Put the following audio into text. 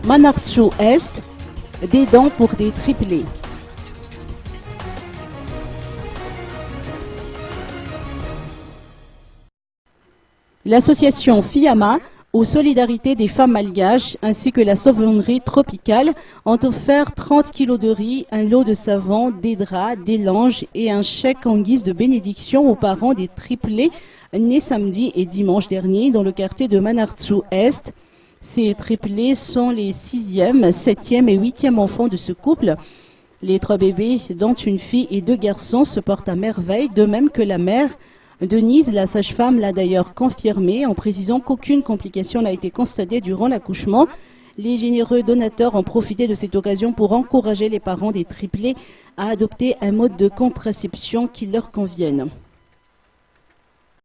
Manartsu Est, des dons pour des triplés. L'association FIAMA, aux solidarités des femmes malgaches, ainsi que la Sauvagerie tropicale, ont offert 30 kilos de riz, un lot de savon, des draps, des langes et un chèque en guise de bénédiction aux parents des triplés nés samedi et dimanche dernier dans le quartier de Manartsu Est. Ces triplés sont les 6e, 7e et 8e enfants de ce couple. Les 3 bébés, dont une fille et 2 garçons, se portent à merveille, de même que la mère. Denise, la sage-femme, l'a d'ailleurs confirmé en précisant qu'aucune complication n'a été constatée durant l'accouchement. Les généreux donateurs ont profité de cette occasion pour encourager les parents des triplés à adopter un mode de contraception qui leur convienne.